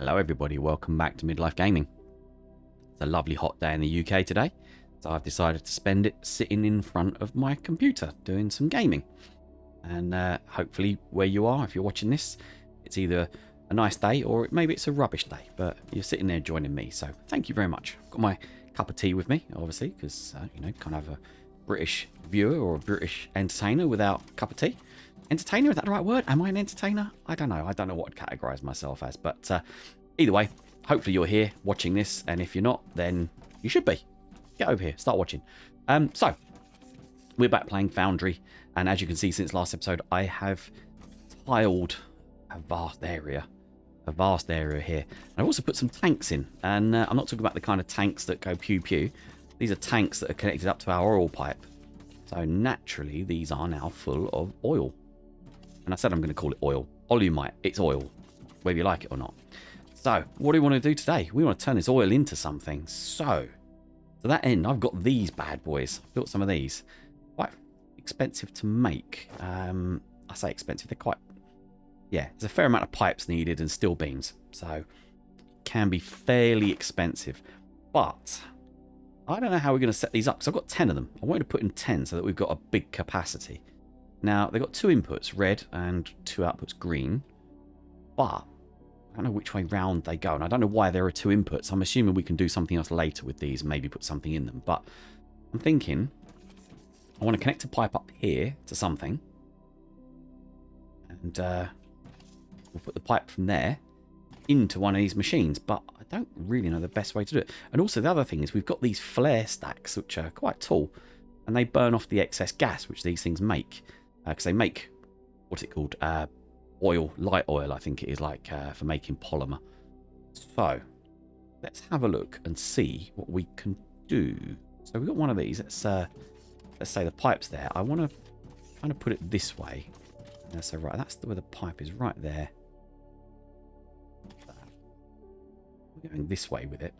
Hello everybody, welcome back to Midlife Gaming. It's a lovely hot day in the UK today, so I've decided to spend it sitting in front of my computer doing some gaming. And hopefully where you are, if you're watching this, it's either a nice day or maybe it's a rubbish day, but you're sitting there joining me, so thank you very much. I've got my cup of tea with me, obviously, because, you know, can't have a British viewer or a British entertainer without a cup of tea. Entertainer, is that the right word? Am I an entertainer? I don't know. I don't know what to categorise myself as. But either way, hopefully you're here watching this. And if you're not, then you should be. Get over here. Start watching. So, we're back playing Foundry. And as you can see since last episode, I have tiled a vast area. Here. And I've also put some tanks in. And I'm not talking about the kind of tanks that go pew-pew. These are tanks that are connected up to our oil pipe. So naturally, these are now full of oil. And I said I'm going to call it oil. POLYMER. It's oil, whether you like it or not. So, what do we want to do today? We want to turn this oil into something. So, to that end, I've got these bad boys. I've built some of these. Quite expensive to make. I say expensive. They're quite... Yeah, there's a fair amount of pipes needed and steel beams. So, it can be fairly expensive. But, I don't know how we're going to set these up. Because I've got 10 of them. I wanted to put in 10 so that we've got a big capacity. Now, they've got 2 inputs, red, and 2 outputs, green. But I don't know which way round they go. And I don't know why there are 2 inputs. I'm assuming we can do something else later with these, maybe put something in them. But I'm thinking I want to connect a pipe up here to something. And we'll put the pipe from there into one of these machines. But I don't really know the best way to do it. And also the other thing is we've got these flare stacks, which are quite tall. And they burn off the excess gas, which these things make. Because they make, what's it called? Oil, light oil, I think it is, like for making polymer. So, let's have a look and see what we can do. So we've got one of these. Let's say the pipe's there. I want to kind of put it this way. So right, that's where the pipe is, right there. We're going this way with it.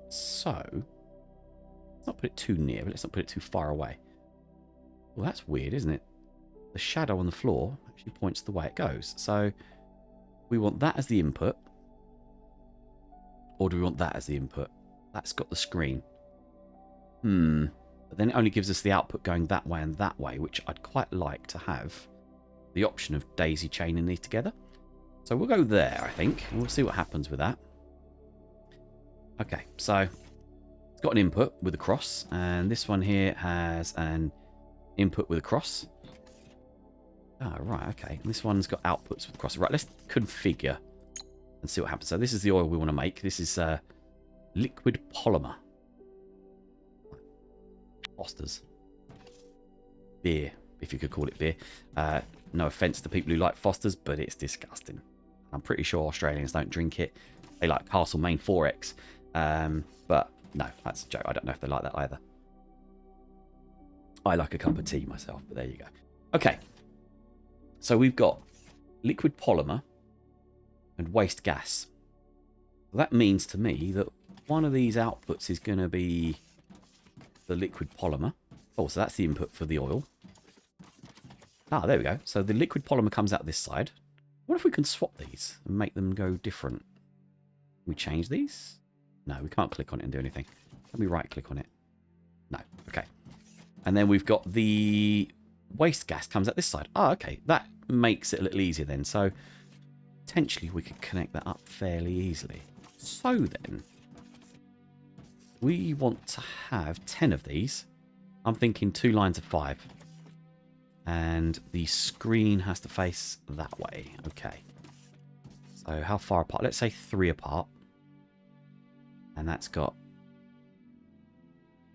So, let's not put it too near, but let's not put it too far away. Well, that's weird, isn't it? The shadow on the floor actually points the way it goes. So we want that as the input. Or do we want that as the input? That's got the screen. But then it only gives us the output going that way and that way, which I'd quite like to have the option of daisy chaining these together. So we'll go there, I think, and we'll see what happens with that. Okay, so it's got an input with a cross, and this one here has an input with a cross. Oh, right, okay. And this one's got outputs with cross. Right, let's configure and see what happens. So this is the oil we want to make. This is liquid polymer. Foster's. Beer, if you could call it beer. No offence to people who like Foster's, but it's disgusting. I'm pretty sure Australians don't drink it. They like Castlemaine 4X. But no, that's a joke. I don't know if they like that either. I like a cup of tea myself, but there you go. Okay. So we've got liquid polymer and waste gas. That means to me that one of these outputs is going to be the liquid polymer. Oh, so that's the input for the oil. Ah, there we go. So the liquid polymer comes out this side. What if we can swap these and make them go different? Can we change these? No, we can't click on it and do anything. Let me right click on it. No. Okay. And then we've got the waste gas comes out this side. Ah, okay. That makes it a little easier then. So potentially we could connect that up fairly easily. So then we want to have 10 of these. I'm thinking 2 lines of 5. And the screen has to face that way. Okay. So how far apart? Let's say 3 apart. And that's got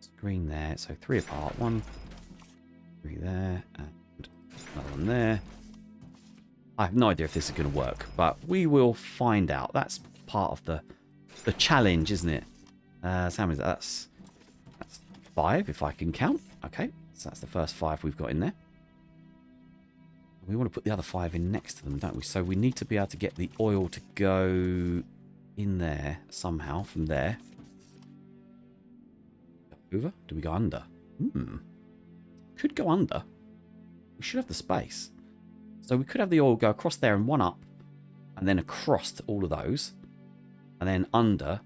screen there. So 3 apart. 1, 3 there. And another one there. I have no idea if this is going to work, but we will find out. That's part of the challenge, isn't it? So how many is that? That's 5, if I can count. Okay, so that's the first 5 we've got in there. We want to put the other 5 in next to them, don't we? So we need to be able to get the oil to go in there somehow from there. Over? Do we go under? Could go under. We should have the space. So we could have the oil go across there and one up, and then across to all of those. and then under,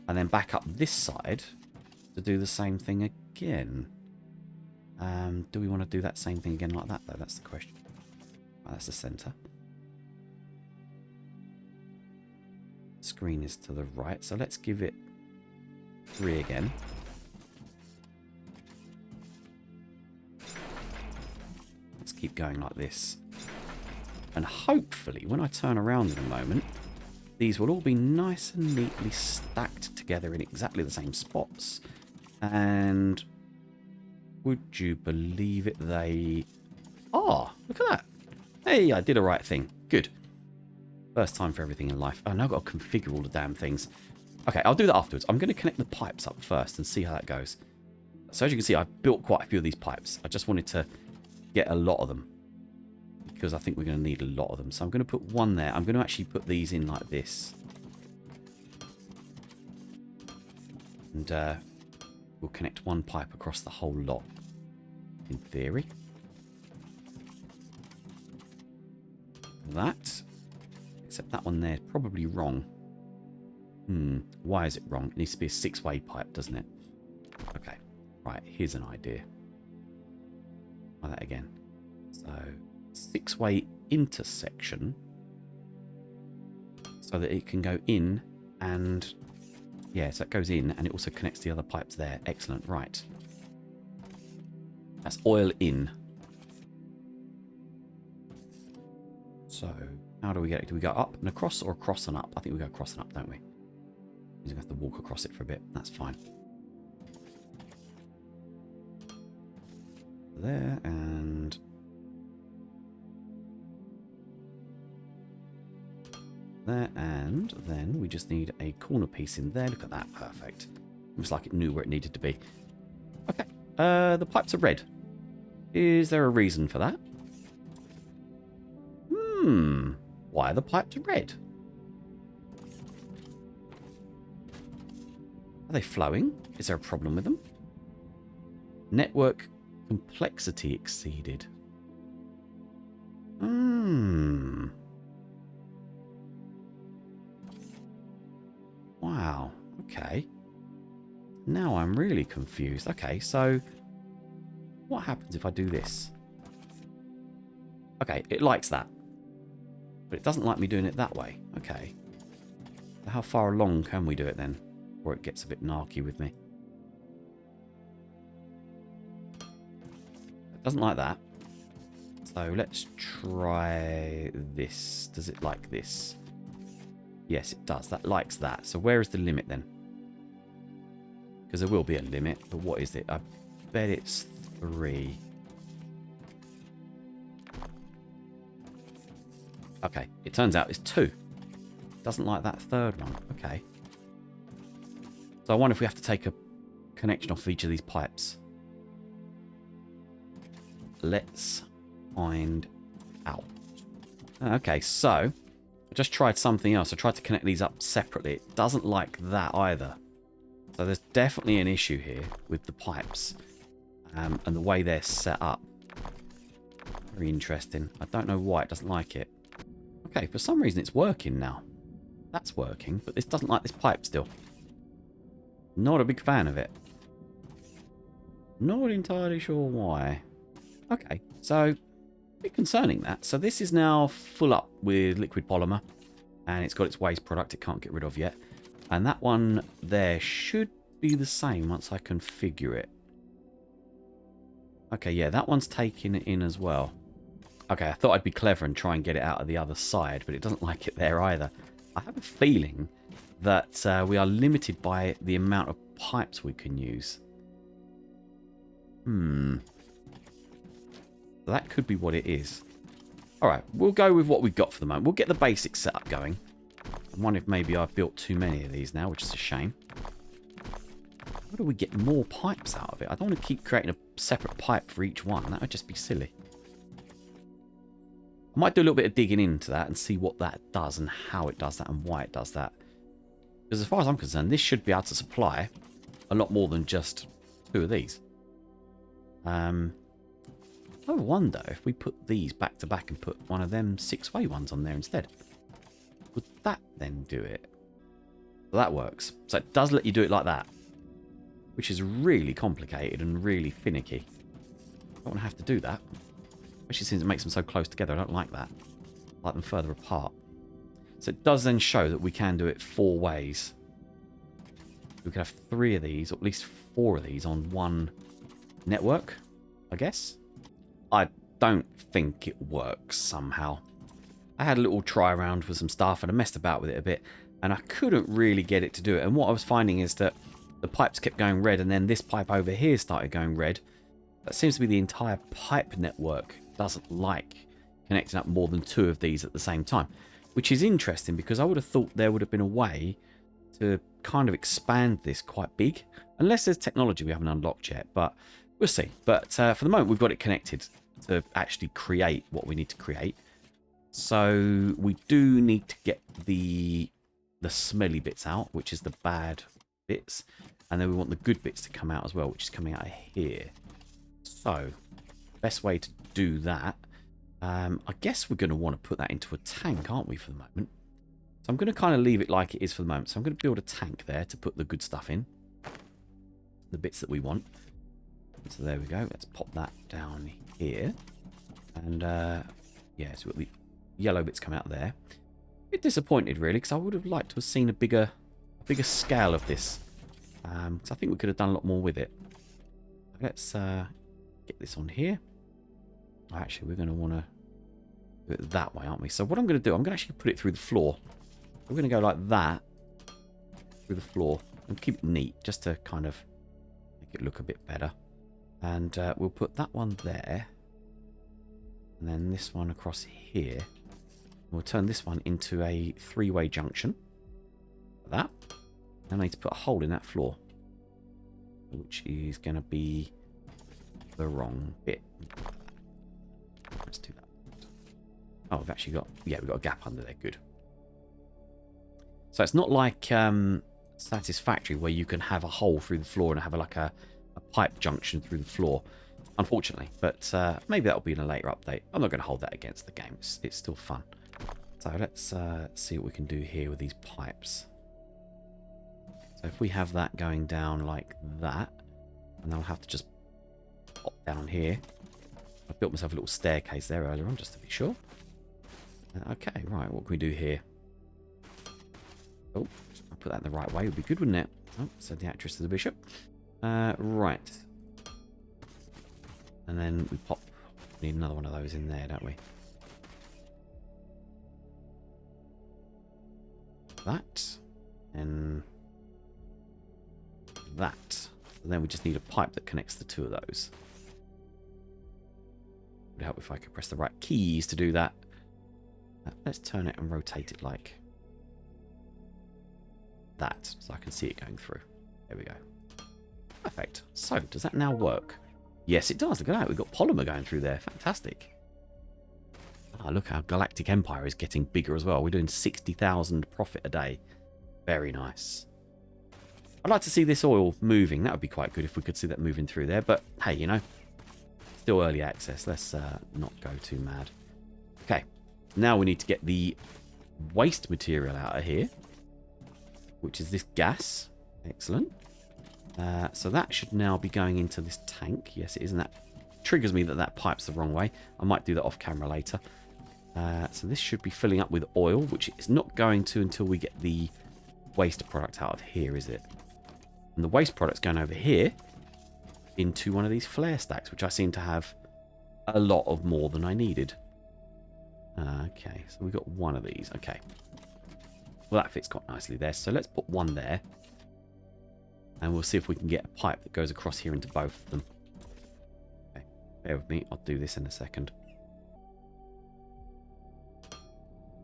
and then back up this side to do the same thing again. Do we want to do that same thing again like that, though? That's the question. Right, that's the center. Screen is to the right, so let's give it 3 again. Let's keep going like this. And hopefully, when I turn around in a moment, these will all be nice and neatly stacked together in exactly the same spots. And would you believe it, they are. Look at that. Hey, I did the right thing. Good. First time for everything in life. Oh, now I've got to configure all the damn things. Okay, I'll do that afterwards. I'm going to connect the pipes up first and see how that goes. So as you can see, I've built quite a few of these pipes. I just wanted to get a lot of them, because I think we're going to need a lot of them. So I'm going to put one there. I'm going to actually put these in like this. And we'll connect one pipe across the whole lot, in theory. That. Except that one there is probably wrong. Why is it wrong? It needs to be a 6-way pipe, doesn't it? Okay. Right, here's an idea. Try that again. So, 6-way intersection, so that it can go in and... yeah, so it goes in and it also connects the other pipes there. Excellent. Right. That's oil in. So, how do we get it? Do we go up and across or across and up? I think we go across and up, don't we? We're going to have to walk across it for a bit. That's fine. There and... there, and then we just need a corner piece in there. Look at that. Perfect. Looks like it knew where it needed to be. Okay. The pipes are red. Is there a reason for that? Why are the pipes red? Are they flowing? Is there a problem with them? Network complexity exceeded. Wow. Okay. Now I'm really confused. Okay, so what happens if I do this? Okay, it likes that. But it doesn't like me doing it that way. Okay. So how far along can we do it then? Or it gets a bit narky with me. It doesn't like that. So let's try this. Does it like this? Yes, it does. That likes that. So where is the limit then? Because there will be a limit. But what is it? I bet it's 3. Okay. It turns out it's 2. Doesn't like that third one. Okay. So I wonder if we have to take a connection off each of these pipes. Let's find out. Okay, so I just tried something else. I tried to connect these up separately. It doesn't like that either. So there's definitely an issue here with the pipes and the way they're set up. Very interesting. I don't know why it doesn't like it. Okay, for some reason it's working now. That's working, but this doesn't like this pipe still. Not a big fan of it. Not entirely sure why. Okay, so a bit concerning that. So this is now full up with liquid polymer, and it's got its waste product it can't get rid of yet. And that one there should be the same once I configure it. Okay, yeah, that one's taking it in as well. Okay, I thought I'd be clever and try and get it out of the other side, but it doesn't like it there either. I have a feeling that we are limited by the amount of pipes we can use. That could be what it is. Alright, we'll go with what we've got for the moment. We'll get the basic setup going. I wonder if maybe I've built too many of these now, which is a shame. How do we get more pipes out of it? I don't want to keep creating a separate pipe for each one. That would just be silly. I might do a little bit of digging into that and see what that does and how it does that and why it does that. Because as far as I'm concerned, this should be able to supply a lot more than just 2 of these. I wonder if we put these back to back and put one of them 6-way ones on there instead. Would that then do it? So that works. So it does let you do it like that, which is really complicated and really finicky. I don't want to have to do that, especially since it makes them so close together. I don't like that. I like them further apart. So it does then show that we can do it 4 ways. We could have 3 of these, or at least 4 of these on one network, I guess. I don't think it works somehow. I had a little try around with some stuff and I messed about with it a bit, and I couldn't really get it to do it. And what I was finding is that the pipes kept going red, and then this pipe over here started going red. That seems to be the entire pipe network doesn't like connecting up more than 2 of these at the same time, which is interesting because I would have thought there would have been a way to kind of expand this quite big, unless there's technology we haven't unlocked yet, but we'll see. But for the moment, we've got it connected to actually create what we need to create. So we do need to get the smelly bits out, which is the bad bits, and then we want the good bits to come out as well, which is coming out of here. So best way to do that, I guess we're going to want to put that into a tank, aren't we, for the moment? So I'm going to kind of leave it like it is for the moment. So I'm going to build a tank there to put the good stuff in, the bits that we want. So there we go. Let's pop that down here, and yeah, so we've got the yellow bits come out there. A bit disappointed really, because I would have liked to have seen a bigger scale of this, because I think we could have done a lot more with it. Let's get this on here. Actually, we're going to want to do it that way, aren't we? So what I'm going to do, I'm going to actually put it through the floor. We're going to go like that through the floor and keep it neat, just to kind of make it look a bit better. And we'll put that one there, and then this one across here. We'll turn this one into a 3-way junction. Like that. And I need to put a hole in that floor, which is going to be the wrong bit. Let's do that. Oh, we've actually got, yeah, we've got a gap under there. Good. So it's not like Satisfactory, where you can have a hole through the floor and have like a pipe junction through the floor, unfortunately. But maybe that'll be in a later update. I'm not going to hold that against the game. It's still fun. So let's see what we can do here with these pipes. So if we have that going down like that, and I'll have to just pop down here. I built myself a little staircase there earlier on, just to be sure. Okay, right, what can we do here? Oh, I'll put that in the right way, would be good, wouldn't it? Oh, said the actress to the bishop. Right. And then we need another one of those in there, don't we? That. And that. And then we just need a pipe that connects the 2 of those. It would help if I could press the right keys to do that. Let's turn it and rotate it like that, so I can see it going through. There we go. Perfect. So, does that now work? Yes, it does. Look at that. We've got polymer going through there. Fantastic. Oh, look how Galactic Empire is getting bigger as well. We're doing 60,000 profit a day. Very nice. I'd like to see this oil moving. That would be quite good if we could see that moving through there. But, hey, you know, still early access. Let's not go too mad. Okay. Now we need to get the waste material out of here, which is this gas. Excellent. So that should now be going into this tank. Yes, it is. And that triggers me that that pipe's the wrong way. I might do that off camera later. So this should be filling up with oil, which it's not going to until we get the waste product out of here, is it? And the waste product's going over here into one of these flare stacks, which I seem to have a lot of more than I needed. Okay, so we've got one of these. Okay. Well, that fits quite nicely there. So let's put one there. And we'll see if we can get a pipe that goes across here into both of them. Okay, bear with me. I'll do this in a second.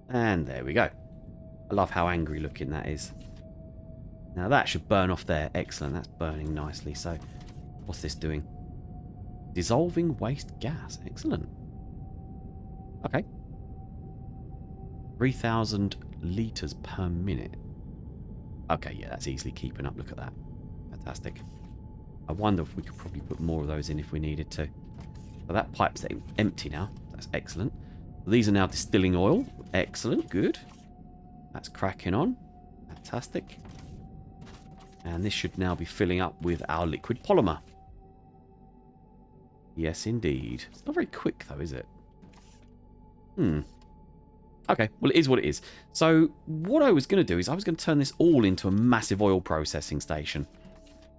And there we go. I love how angry looking that is. Now that should burn off there. Excellent. That's burning nicely. So what's this doing? Dissolving waste gas. Excellent. Okay. 3,000 litres per minute. Okay, yeah, that's easily keeping up. Look at that. Fantastic. I wonder if we could probably put more of those in if we needed to. But that pipe's empty now. That's excellent. These are now distilling oil. Excellent. Good. That's cracking on. Fantastic. And this should now be filling up with our liquid polymer. Yes, indeed. It's not very quick, though, is it? Okay, well, it is what it is. So what I was going to do is I was going to turn this all into a massive oil processing station.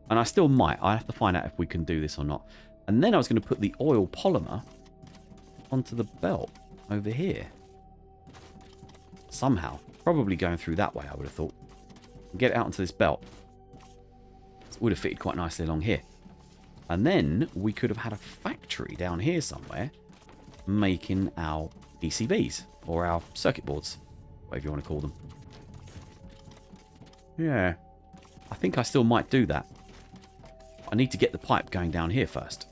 And I still might. I have to find out if we can do this or not. And then I was going to put the oil polymer onto the belt over here. Somehow. Probably going through that way, I would have thought. Get it out onto this belt. It would have fitted quite nicely along here. And then we could have had a factory down here somewhere making our PCBs or our circuit boards, whatever you want to call them. Yeah, I think I still might do that. I need to get the pipe going down here first.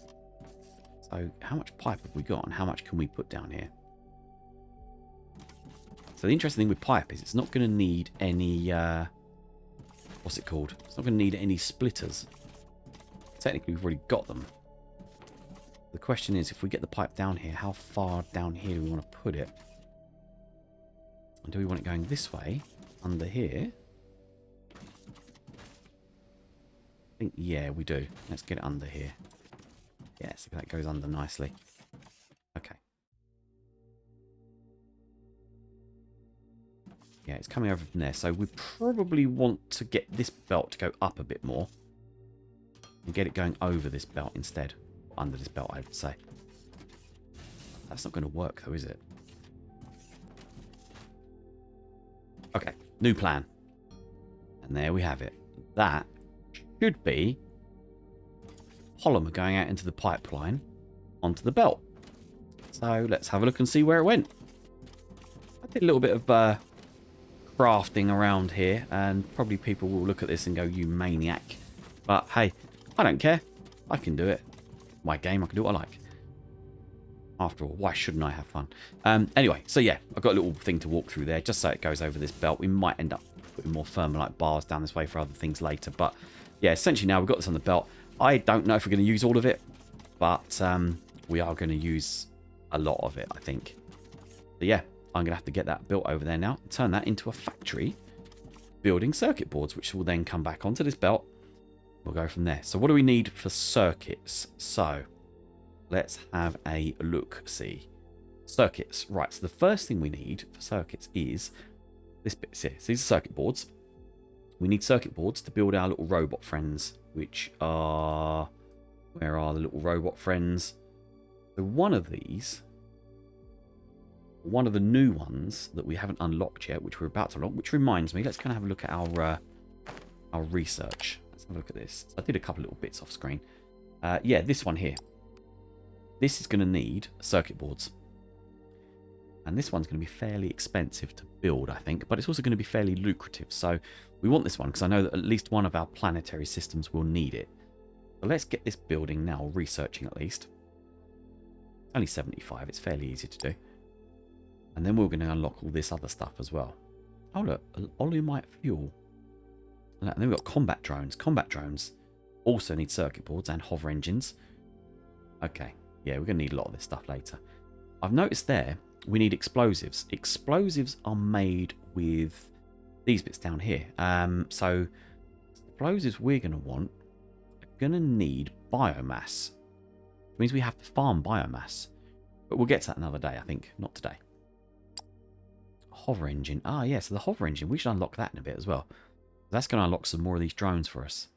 So how much pipe have we got and how much can we put down here? So the interesting thing with pipe is it's not going to need any, what's it called? It's not going to need any splitters. Technically, we've already got them. The question is, if we get the pipe down here, how far down here do we want to put it? And do we want it going this way, under here? I think, yeah, we do. Let's get it under here. Yeah, so that goes under nicely. Okay. Yeah, it's coming over from there. So we probably want to get this belt to go up a bit more. And get it going over this belt instead. Under this belt, I would say. That's not going to work, though, is it? Okay, new plan. And there we have it. That should be polymer going out into the pipeline onto the belt. So let's have a look and see where it went. I did a little bit of crafting around here, and probably people will look at this and go, you maniac. But hey, I don't care. I can do it. My game, I can do what I like. After all, why shouldn't I have fun? Anyway, so yeah, I've got a little thing to walk through there, just so it goes over this belt. We might end up putting more Thermalite bars down this way for other things later. But yeah, essentially now we've got this on the belt. I don't know if we're going to use all of it, but we are going to use a lot of it, I think. So yeah, I'm going to have to get that built over there now. Turn that into a factory building circuit boards, which will then come back onto this belt. We'll go from there. So what do we need for circuits? So let's have a look-see. Circuits. Right, so the first thing we need for circuits is this bit here. So these are circuit boards. We need circuit boards to build our little robot friends, which are... Where are the little robot friends? So one of these, one of the new ones that we haven't unlocked yet, which we're about to unlock, which reminds me, let's kind of have a look at our research. Let's have a look at this. I did a couple little bits off screen. Yeah, this one here. This is going to need circuit boards. And this one's going to be fairly expensive to build, I think. But it's also going to be fairly lucrative. So we want this one because I know that at least one of our planetary systems will need it. So let's get this building now, researching at least. It's only 75. It's fairly easy to do. And then we're going to unlock all this other stuff as well. Oh, look. Polymite fuel. And then we've got combat drones. Combat drones also need circuit boards and hover engines. Okay. Yeah, we're going to need a lot of this stuff later. I've noticed there we need explosives. Explosives are made with these bits down here. So explosives we're going to want are going to need biomass. It means we have to farm biomass. But we'll get to that another day, I think. Not today. Hover engine. Ah, yeah, so the hover engine. We should unlock that in a bit as well. That's going to unlock some more of these drones for us.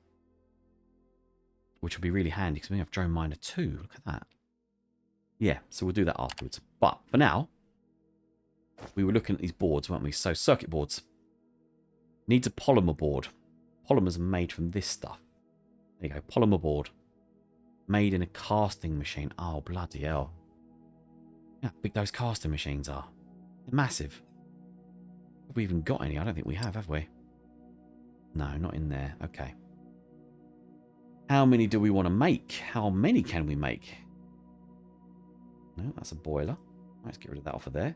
Which will be really handy because we have Drone Miner 2. Look at that. Yeah, so we'll do that afterwards. But for now, we were looking at these boards, weren't we? So circuit boards. Needs a polymer board. Polymers are made from this stuff. There you go, polymer board. Made in a casting machine. Oh, bloody hell. Yeah, how big those casting machines are. They're massive. Have we even got any? I don't think we have we? No, not in there. Okay. How many do we want to make? How many can we make? No, that's a boiler. Let's get rid of that off of there.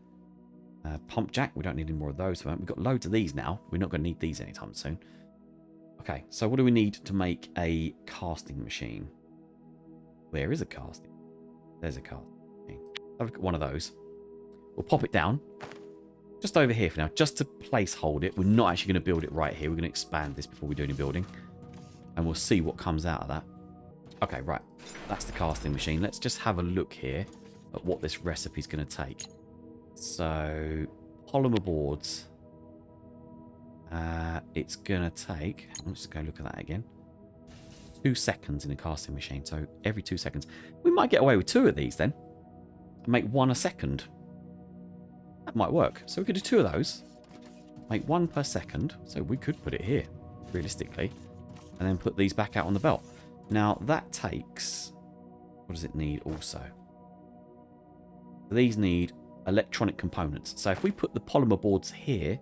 Pump jack. We don't need any more of those. We've got loads of these now. We're not going to need these anytime soon. Okay, so what do we need to make a casting machine? Where is a casting? There's a casting machine. Have a look at one of those. We'll pop it down. just over here for now, just to placehold it. We're not actually going to build it right here. We're going to expand this before we do any building. And we'll see what comes out of that. Okay, right. That's the casting machine. Let's just have a look here at what this recipe is going to take. So, polymer boards. It's going to take... Let's just go look at that again. 2 seconds in a casting machine. So, every 2 seconds. We might get away with 2 of these then. And make 1 a second. That might work. So, we could do 2 of those. Make 1 per second. So, we could put it here, realistically. And then put these back out on the belt. Now, that takes... What does it need also? These need electronic components. So if we put the polymer boards here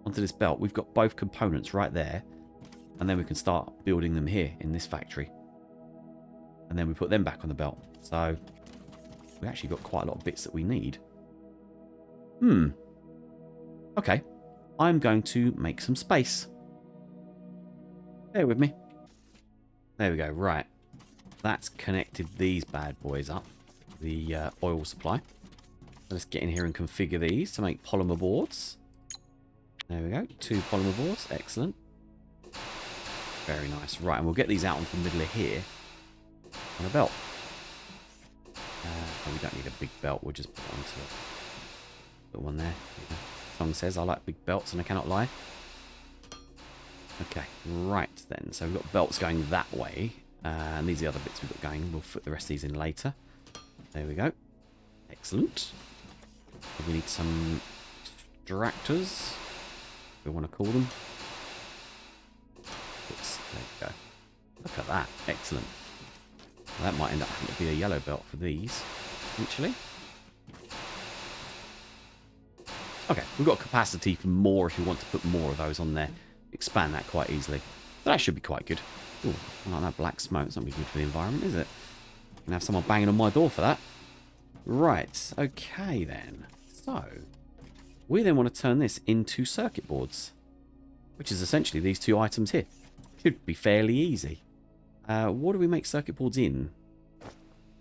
onto this belt, we've got both components right there. And then we can start building them here in this factory. And then we put them back on the belt. So we actually got quite a lot of bits that we need. Okay. I'm going to make some space. Bear with me. There we go. Right. That's connected these bad boys up. The oil supply. Let's get in here and configure these to make polymer boards. There we go. 2 polymer boards. Excellent. Very nice. Right, and we'll get these out into the middle of here on a belt. We don't need a big belt. We'll just put it onto it. Put one there. Tongue says I like big belts and I cannot lie. Okay, right then. So we've got belts going that way. And these are the other bits we've got going. We'll put the rest of these in later. There we go. Excellent. We need some extractors. We want to call them. Oops, there we go. Look at that. Excellent. Well, that might end up having to be a yellow belt for these, eventually. Okay, we've got capacity for more if you want to put more of those on there. Expand that quite easily. That should be quite good. Ooh, I like that black smoke. It's not really good for the environment, is it? I'm going to have someone banging on my door for that. Right, okay then. So, we then want to turn this into circuit boards. Which is essentially these 2 items here. Should be fairly easy. What do we make circuit boards in?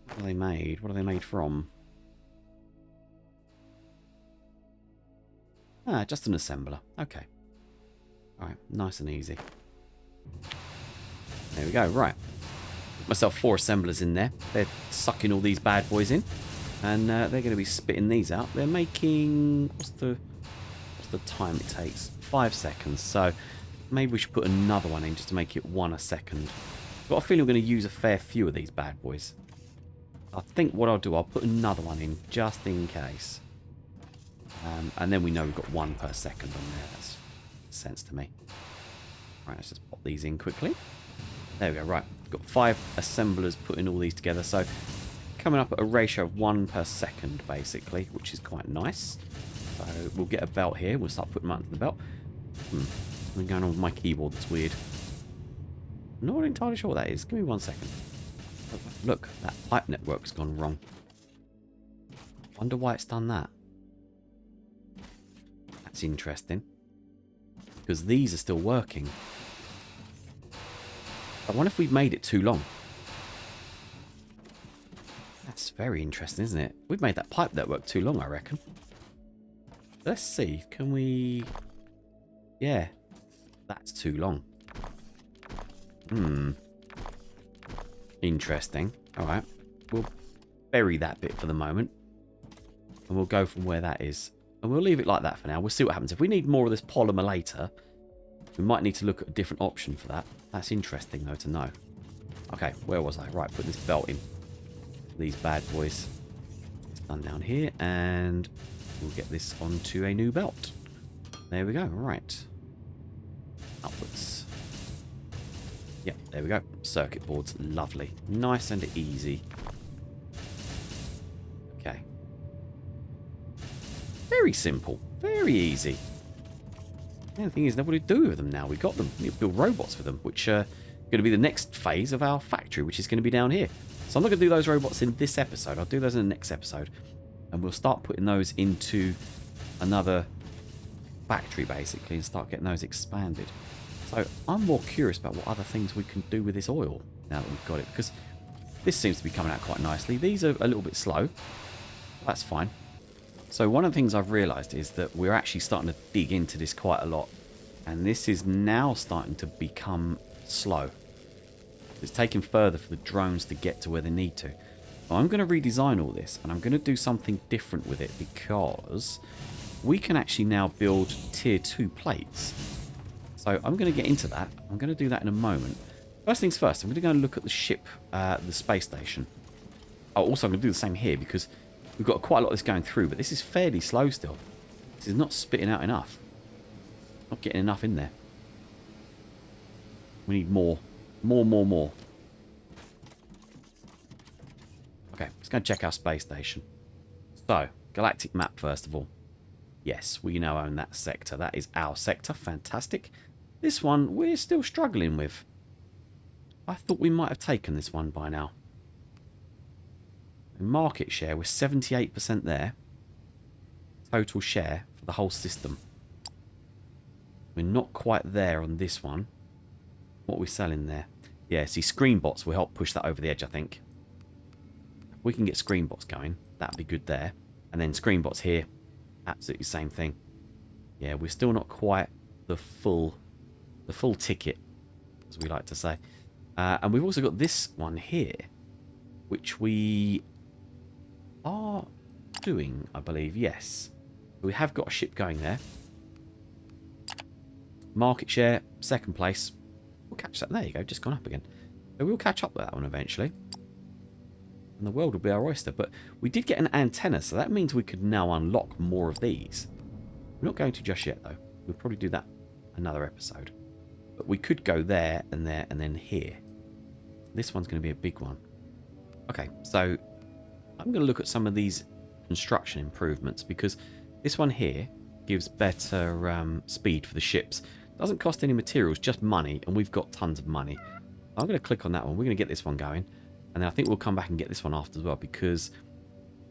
What are they made? What are they made from? Ah, just an assembler. Okay. Alright, nice and easy. There we go, right. Put myself 4 assemblers in there. They're sucking all these bad boys in. And they're going to be spitting these out. They're making... What's the time it takes? 5 seconds. So maybe we should put another one in just to make it 1 a second. I've got a feeling we're going to use a fair few of these bad boys. I think what I'll do, I'll put another one in just in case. And then we know we've got 1 per second on there. That's sense to me. Right, let's just pop these in quickly. There we go, right. We've got 5 assemblers putting all these together. So coming up at a ratio of 1 per second, basically, which is quite nice. So we'll get a belt here. We'll start putting them onto the belt. Something going on with my keyboard that's weird. I'm not entirely sure what that is. Give me 1 second. Look, that pipe network's gone wrong. Wonder why it's done that. That's interesting. Because these are still working. I wonder if we've made it too long. That's very interesting, isn't it? We've made that pipe network too long, I reckon. Let's see. Can we... Yeah. That's too long. Interesting. Alright. We'll bury that bit for the moment. And we'll go from where that is. And we'll leave it like that for now. We'll see what happens. If we need more of this polymer later, we might need to look at a different option for that. That's interesting, though, to know. Okay, where was I? Right, put this belt in. These bad boys. It's done down here. And we'll get this onto a new belt. There we go. Right. Upwards. Yep, there we go. Circuit boards. Lovely. Nice and easy. Okay. Very simple. Very easy. Yeah, the thing is, what do we do with them now? We got them. We need to build robots for them, which are going to be the next phase of our factory, which is going to be down here. So I'm not going to do those robots in this episode. I'll do those in the next episode. And we'll start putting those into another factory, basically, and start getting those expanded. So I'm more curious about what other things we can do with this oil now that we've got it, because this seems to be coming out quite nicely. These are a little bit slow. That's fine. So one of the things I've realised is that we're actually starting to dig into this quite a lot. And this is now starting to become slow. It's taking further for the drones to get to where they need to. So I'm going to redesign all this, and I'm going to do something different with it, because we can actually now build tier 2 plates. So I'm going to get into that. I'm going to do that in a moment. First things first, I'm going to go and look at the ship, the space station. Oh, also I'm going to do the same here, because we've got quite a lot of this going through, but this is fairly slow still. This is not spitting out enough. Not getting enough in there. We need more. More. Okay, let's go and check our space station. So, galactic map first of all. Yes, we now own that sector. That is our sector. Fantastic. This one we're still struggling with. I thought we might have taken this one by now. In market share, we're 78% there. Total share for the whole system. We're not quite there on this one. What are we selling there? Yeah, see, screen bots will help push that over the edge, I think. If we can get screen bots going, that'd be good there. And then screen bots here, absolutely same thing. Yeah, we're still not quite the full ticket, as we like to say. And we've also got this one here, which we are doing, I believe. Yes, we have got a ship going there. Market share, second place. We'll catch that. There you go, just gone up again. So we'll catch up with that one eventually. And the world will be our oyster. But we did get an antenna, so that means we could now unlock more of these. We're not going to just yet, though. We'll probably do that another episode. But we could go there, and then here. This one's going to be a big one. Okay, so I'm going to look at some of these construction improvements, because this one here gives better speed for the ships. Doesn't cost any materials, just money, and we've got tons of money. I'm going to click on that one. We're going to get this one going, and then I think we'll come back and get this one after as well, because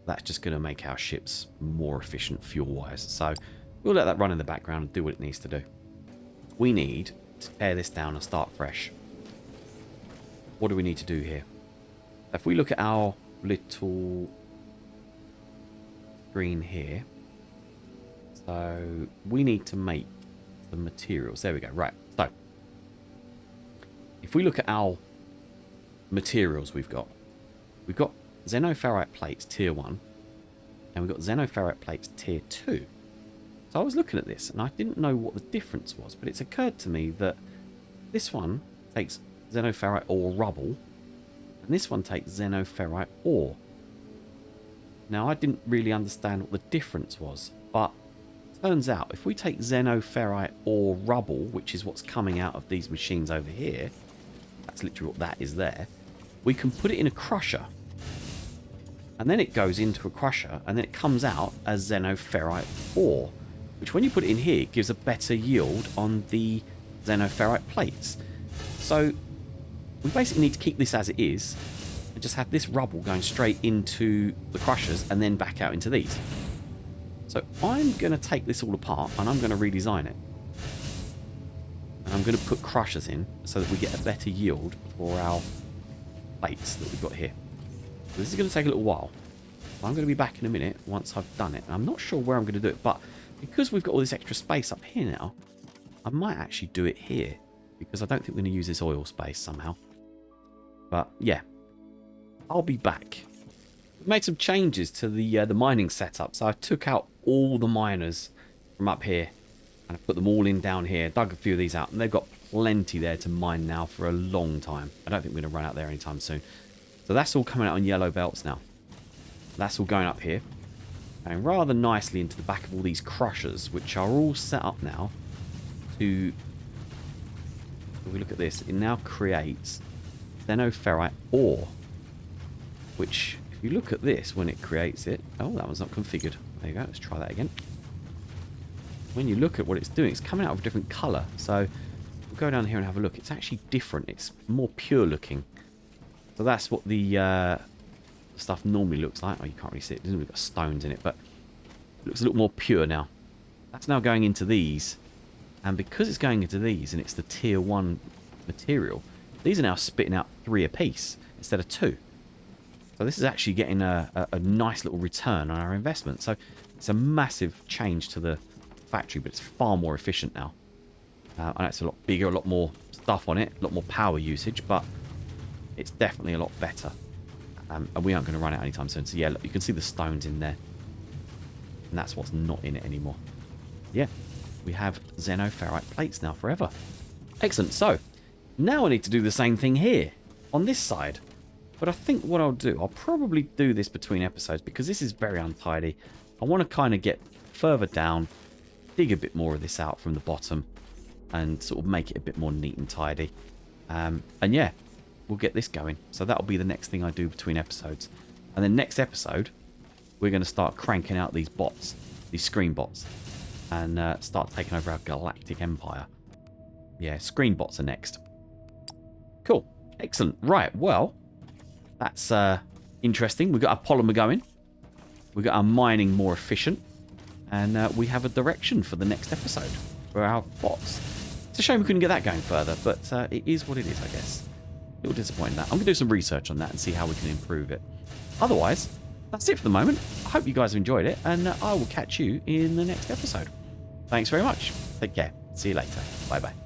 that's just going to make our ships more efficient fuel-wise. So we'll let that run in the background and do what it needs to do. We need to tear this down and start fresh. What do we need to do here? If we look at our little screen here, so we need to make the materials. There we go. Right. So if we look at our materials we've got xenoferrite plates tier 1, and we've got xenoferrite plates tier 2. So I was looking at this and I didn't know what the difference was, but it's occurred to me that this one takes xenoferrite ore rubble, and this one takes xenoferrite ore. Now, I didn't really understand what the difference was, but turns out if we take xenoferrite ore rubble, which is what's coming out of these machines over here, that's literally what that is there, we can put it in a crusher, and then it goes into a crusher, and then it comes out as xenoferrite ore, which when you put it in here gives a better yield on the xenoferrite plates. So we basically need to keep this as it is and just have this rubble going straight into the crushers and then back out into these. So I'm going to take this all apart and I'm going to redesign it. And I'm going to put crushers in so that we get a better yield for our plates that we've got here. So this is going to take a little while. So I'm going to be back in a minute once I've done it. And I'm not sure where I'm going to do it, but because we've got all this extra space up here now, I might actually do it here, because I don't think we're going to use this oil space somehow. But yeah, I'll be back. We've made some changes to the mining setup. So I took out all the miners from up here and I put them all in down here. Dug a few of these out, and they've got plenty there to mine now for a long time. I don't think we're going to run out there anytime soon. So that's all coming out on yellow belts now. That's all going up here, and rather nicely into the back of all these crushers, which are all set up now to... If we look at this, it now creates xenoferrite ore, which, if you look at this when it creates it... Oh, that one's not configured. There you go. Let's try that again. When you look at what it's doing, it's coming out of a different colour. So we'll go down here and have a look. It's actually different. It's more pure looking. So that's what the stuff normally looks like. Oh, you can't really see it. It doesn't really got stones in it, but it looks a little more pure now. That's now going into these. And because it's going into these and it's the tier 1 material, these are now spitting out 3 apiece instead of 2. So this is actually getting a nice little return on our investment. So It's a massive change to the factory, but it's far more efficient now. I know it's a lot bigger, a lot more stuff on it, a lot more power usage, but it's definitely a lot better. And we aren't going to run out anytime soon. So yeah, look, you can see the stones in there. And that's what's not in it anymore. Yeah, we have xenoferrite plates now forever. Excellent. So now I need to do the same thing here on this side. But I think what I'll do, I'll probably do this between episodes because this is very untidy. I want to kind of get further down, dig a bit more of this out from the bottom and sort of make it a bit more neat and tidy. And yeah, we'll get this going. So that'll be the next thing I do between episodes. And then next episode, we're going to start cranking out these bots, these screen bots, and start taking over our galactic empire. Yeah, screen bots are next. Cool. Excellent. Right, well, that's interesting. We've got our polymer going. We've got our mining more efficient. And we have a direction for the next episode for our bots. It's a shame we couldn't get that going further, but it is what it is, I guess. A little disappointing that. I'm going to do some research on that and see how we can improve it. Otherwise, that's it for the moment. I hope you guys have enjoyed it, and I will catch you in the next episode. Thanks very much. Take care. See you later. Bye-bye.